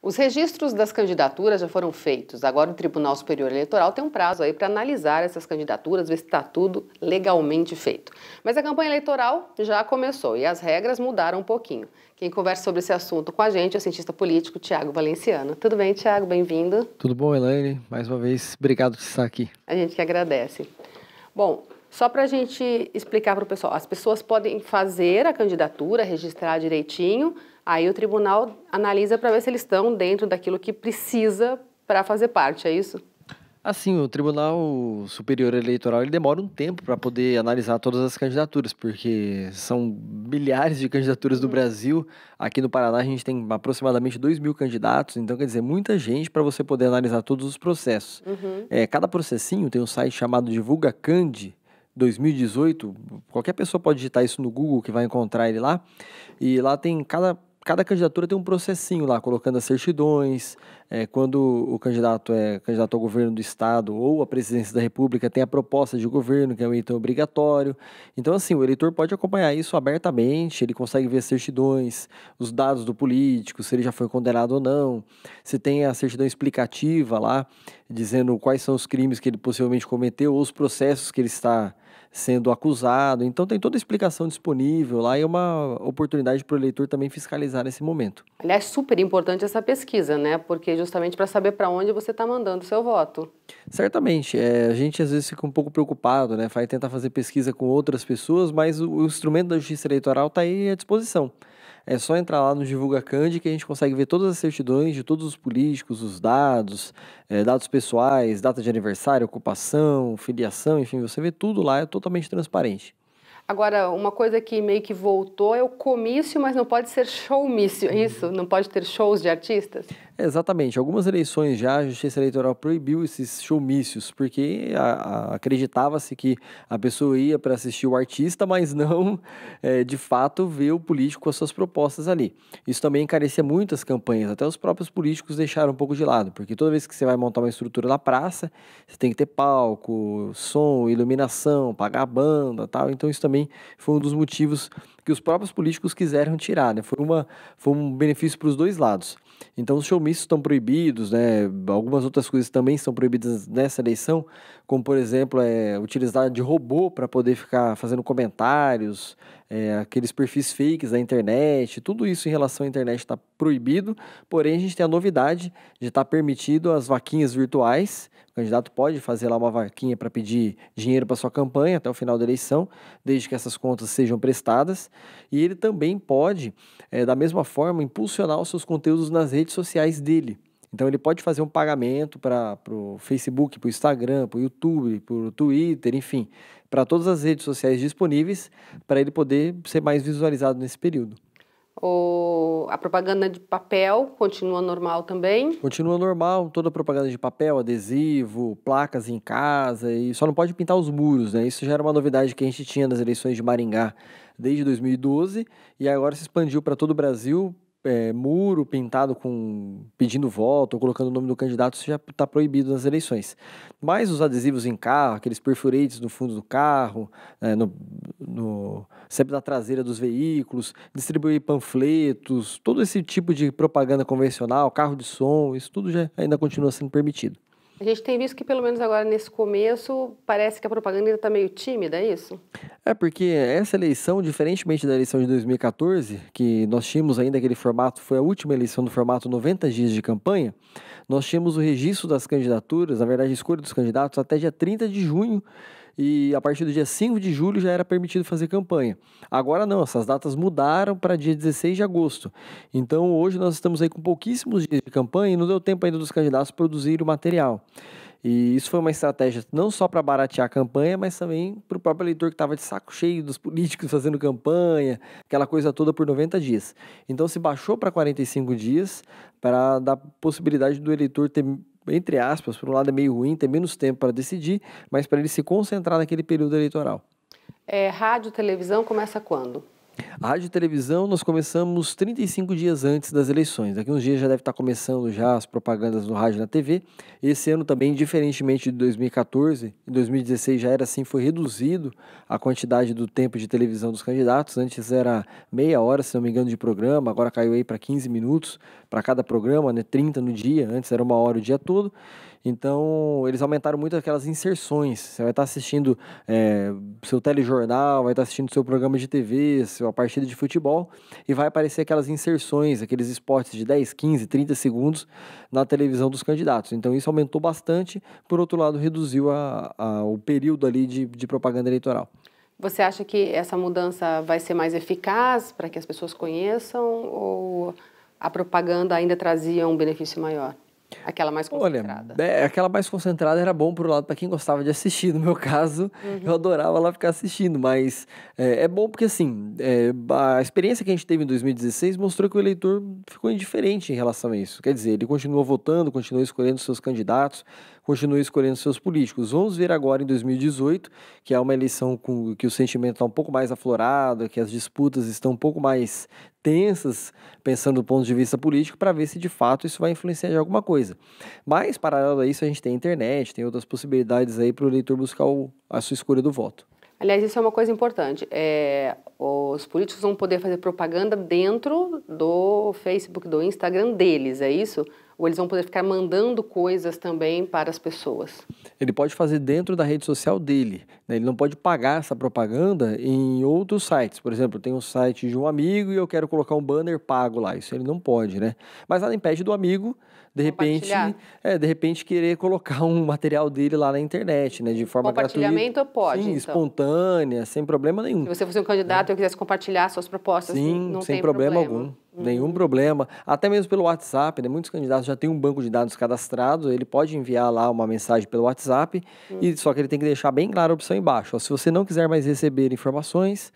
Os registros das candidaturas já foram feitos. Agora o Tribunal Superior Eleitoral tem um prazo aí para analisar essas candidaturas, ver se está tudo legalmente feito. Mas a campanha eleitoral já começou e as regras mudaram um pouquinho. Quem conversa sobre esse assunto com a gente é o cientista político Tiago Valenciano. Tudo bem, Tiago? Bem-vindo. Tudo bom, Elaine? Mais uma vez, obrigado por estar aqui. A gente que agradece. Bom, só para a gente explicar para o pessoal, as pessoas podem fazer a candidatura, registrar direitinho, aí o tribunal analisa para ver se eles estão dentro daquilo que precisa para fazer parte, é isso? Assim, o Tribunal Superior Eleitoral ele demora um tempo para poder analisar todas as candidaturas, porque são milhares de candidaturas do Brasil. Aqui no Paraná a gente tem aproximadamente 2.000 candidatos, então quer dizer, muita gente para você poder analisar todos os processos. Cada processinho tem um site chamado DivulgaCand 2018, qualquer pessoa pode digitar isso no Google que vai encontrar ele lá, e lá tem cada candidatura tem um processinho lá, colocando as certidões, quando o candidato é candidato ao governo do estado ou à presidência da república, tem a proposta de governo, que é o item obrigatório. Então, assim, o eleitor pode acompanhar isso abertamente, ele consegue ver as certidões, os dados do político, se ele já foi condenado ou não, se tem a certidão explicativa lá, dizendo quais são os crimes que ele possivelmente cometeu ou os processos que ele está sendo acusado. Então tem toda a explicação disponível lá e é uma oportunidade para o eleitor também fiscalizar nesse momento. Aliás, super importante essa pesquisa, né? Porque justamente para saber para onde você está mandando o seu voto. Certamente, a gente às vezes fica um pouco preocupado, né? Vai tentar fazer pesquisa com outras pessoas, mas o instrumento da Justiça Eleitoral está aí à disposição. É só entrar lá no DivulgaCand que a gente consegue ver todas as certidões de todos os políticos, os dados, dados pessoais, data de aniversário, ocupação, filiação, enfim, você vê tudo lá, é totalmente transparente. Agora, uma coisa que meio que voltou é o comício, mas não pode ser showmício, é isso? Não pode ter shows de artistas? Exatamente. Algumas eleições já a Justiça Eleitoral proibiu esses showmícios, porque acreditava-se que a pessoa ia para assistir o artista, mas não, de fato, ver o político com as suas propostas ali. Isso também encarecia muito as campanhas, até os próprios políticos deixaram um pouco de lado, porque toda vez que você vai montar uma estrutura na praça, você tem que ter palco, som, iluminação, pagar a banda, tal. Então isso também foi um dos motivos que os próprios políticos quiseram tirar, né? Foi um benefício para os dois lados. Então os showmícios estão proibidos, né? Algumas outras coisas também estão proibidas nessa eleição, como por exemplo, utilizar de robô para poder ficar fazendo comentários, aqueles perfis fakes da internet, tudo isso em relação à internet está proibido, porém a gente tem a novidade de estar permitido as vaquinhas virtuais. O candidato pode fazer lá uma vaquinha para pedir dinheiro para sua campanha até o final da eleição, desde que essas contas sejam prestadas. E ele também pode, da mesma forma, impulsionar os seus conteúdos nas redes sociais dele. Então ele pode fazer um pagamento para o Facebook, para o Instagram, para o YouTube, para o Twitter, enfim, para todas as redes sociais disponíveis, para ele poder ser mais visualizado nesse período. A propaganda de papel continua normal também? Continua normal, toda a propaganda de papel, adesivo, placas em casa, e só não pode pintar os muros, né? Isso já era uma novidade que a gente tinha nas eleições de Maringá desde 2012 e agora se expandiu para todo o Brasil. Muro pintado pedindo voto ou colocando o nome do candidato, isso já está proibido nas eleições. Mas os adesivos em carro, aqueles perfurantes no fundo do carro, sempre na traseira dos veículos, distribuir panfletos, todo esse tipo de propaganda convencional, carro de som, isso tudo já ainda continua sendo permitido. A gente tem visto que, pelo menos agora nesse começo, parece que a propaganda ainda está meio tímida, é isso? Porque essa eleição, diferentemente da eleição de 2014, que nós tínhamos ainda aquele formato, foi a última eleição do formato 90 dias de campanha, nós tínhamos o registro das candidaturas, na verdade a escolha dos candidatos até dia 30 de junho, e a partir do dia 5 de julho já era permitido fazer campanha. Agora não, essas datas mudaram para dia 16 de agosto. Então hoje nós estamos aí com pouquíssimos dias de campanha e não deu tempo ainda dos candidatos produzirem o material. E isso foi uma estratégia não só para baratear a campanha, mas também para o próprio eleitor que estava de saco cheio dos políticos fazendo campanha, aquela coisa toda por 90 dias. Então se baixou para 45 dias para dar possibilidade do eleitor ter, entre aspas, por um lado é meio ruim, ter menos tempo para decidir, mas para ele se concentrar naquele período eleitoral. Rádio, televisão começa quando? A rádio e televisão nós começamos 35 dias antes das eleições. Daqui uns dias já deve estar começando já as propagandas no rádio e na TV. Esse ano também, diferentemente de 2014, em 2016 já era assim, foi reduzido a quantidade do tempo de televisão dos candidatos. Antes era meia hora, se não me engano, de programa, agora caiu aí para 15 minutos para cada programa, né? 30 no dia, antes era uma hora o dia todo. Então, eles aumentaram muito aquelas inserções. Você vai estar assistindo seu telejornal, vai estar assistindo seu programa de TV, sua partida de futebol, e vai aparecer aquelas inserções, aqueles spots de 10, 15, 30 segundos na televisão dos candidatos. Então, isso aumentou bastante, por outro lado, reduziu o período ali de propaganda eleitoral. Você acha que essa mudança vai ser mais eficaz para que as pessoas conheçam, ou a propaganda ainda trazia um benefício maior? Aquela mais concentrada. Olha, aquela mais concentrada era bom por um lado para quem gostava de assistir. No meu caso, eu adorava lá ficar assistindo, mas é bom porque assim, a experiência que a gente teve em 2016 mostrou que o eleitor ficou indiferente em relação a isso. Quer dizer, ele continuou votando, continuou escolhendo seus candidatos, continua escolhendo seus políticos. Vamos ver agora em 2018, que é uma eleição que o sentimento está um pouco mais aflorado, que as disputas estão um pouco mais tensas, pensando do ponto de vista político, para ver se de fato isso vai influenciar em alguma coisa. Mas, paralelo a isso, a gente tem a internet, tem outras possibilidades aí para o eleitor buscar a sua escolha do voto. Aliás, isso é uma coisa importante. Os políticos vão poder fazer propaganda dentro do Facebook, do Instagram deles, é isso? Ou eles vão poder ficar mandando coisas também para as pessoas? Ele pode fazer dentro da rede social dele, né? Ele não pode pagar essa propaganda em outros sites. Por exemplo, tem um site de um amigo e eu quero colocar um banner pago lá. Isso ele não pode, né? Mas nada impede do amigo, de repente querer colocar um material dele lá na internet, né? De forma gratuita. Compartilhamento pode, sim, então. Espontânea, sem problema nenhum. Se você fosse um candidato e eu quisesse compartilhar suas propostas, sim, não sem tem problema algum. Nenhum problema. Até mesmo pelo WhatsApp, né? Muitos candidatos já têm um banco de dados cadastrado, ele pode enviar lá uma mensagem pelo WhatsApp, só que ele tem que deixar bem clara a opção embaixo. Ó, se você não quiser mais receber informações,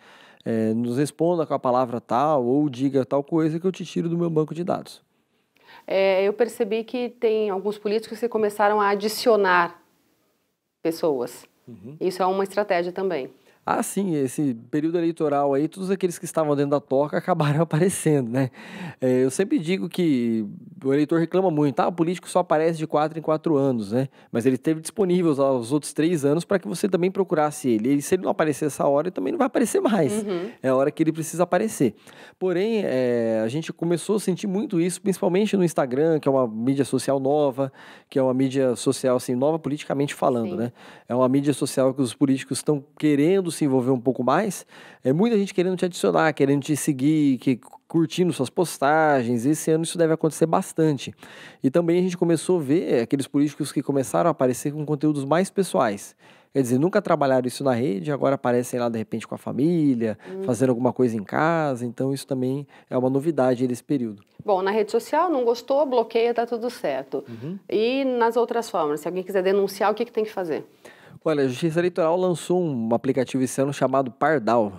nos responda com a palavra tal ou diga tal coisa que eu te tiro do meu banco de dados. Eu percebi que tem alguns políticos que começaram a adicionar pessoas. Isso é uma estratégia também. Ah, sim, esse período eleitoral aí, todos aqueles que estavam dentro da toca acabaram aparecendo, né? Eu sempre digo que o eleitor reclama muito, o político só aparece de 4 em 4 anos, né? Mas ele esteve disponível os outros 3 anos para que você também procurasse ele. E se ele não aparecer essa hora, ele também não vai aparecer mais. É a hora que ele precisa aparecer. Porém, a gente começou a sentir muito isso, principalmente no Instagram, que é uma mídia social nova, que é uma mídia social, assim, nova politicamente falando, Sim. né? É uma mídia social que os políticos estão querendo se envolver um pouco mais, muita gente querendo te adicionar, querendo te seguir, curtindo suas postagens. Esse ano isso deve acontecer bastante. E também a gente começou a ver aqueles políticos que começaram a aparecer com conteúdos mais pessoais. Quer dizer, nunca trabalharam isso na rede, agora aparecem lá de repente com a família, fazendo alguma coisa em casa. Então isso também é uma novidade nesse período. Bom, na rede social, não gostou, bloqueia, tá tudo certo. E nas outras formas, se alguém quiser denunciar, o que tem que fazer? Olha, a Justiça Eleitoral lançou um aplicativo esse ano chamado Pardal.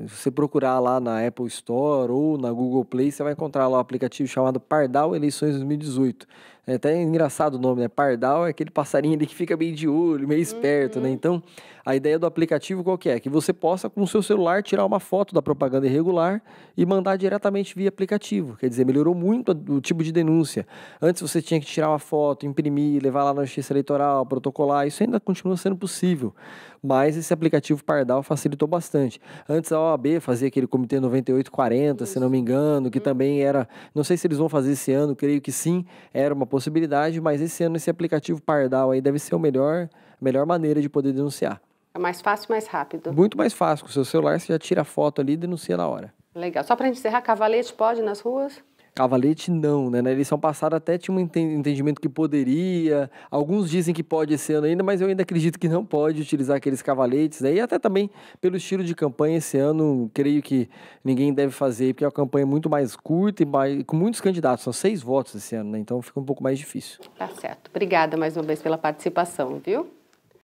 Se você procurar lá na Apple Store ou na Google Play, você vai encontrar lá um aplicativo chamado Pardal Eleições 2018. É até engraçado o nome, né? Pardal é aquele passarinho ali que fica meio de olho, meio esperto, né? Então, a ideia do aplicativo qual que é? Que você possa, com o seu celular, tirar uma foto da propaganda irregular e mandar diretamente via aplicativo. Quer dizer, melhorou muito o tipo de denúncia. Antes você tinha que tirar uma foto, imprimir, levar lá na Justiça Eleitoral, protocolar. Isso ainda continua sendo possível. Mas esse aplicativo Pardal facilitou bastante. Antes a OAB fazia aquele comitê 9840, se não me engano, que também era... Não sei se eles vão fazer esse ano, creio que sim, era uma possibilidade, mas esse ano esse aplicativo Pardal aí deve ser a melhor maneira de poder denunciar. É mais fácil e mais rápido. Muito mais fácil. Com o seu celular você já tira a foto ali e denuncia na hora. Legal. Só para a gente encerrar, cavalete pode ir nas ruas? Cavalete não, né? Na eleição passada até tinha um entendimento que poderia. Alguns dizem que pode esse ano ainda, mas eu ainda acredito que não pode utilizar aqueles cavaletes. E até também pelo estilo de campanha esse ano, creio que ninguém deve fazer, porque é uma campanha muito mais curta e com muitos candidatos. São 6 votos esse ano, né? Então fica um pouco mais difícil. Tá certo. Obrigada mais uma vez pela participação, viu?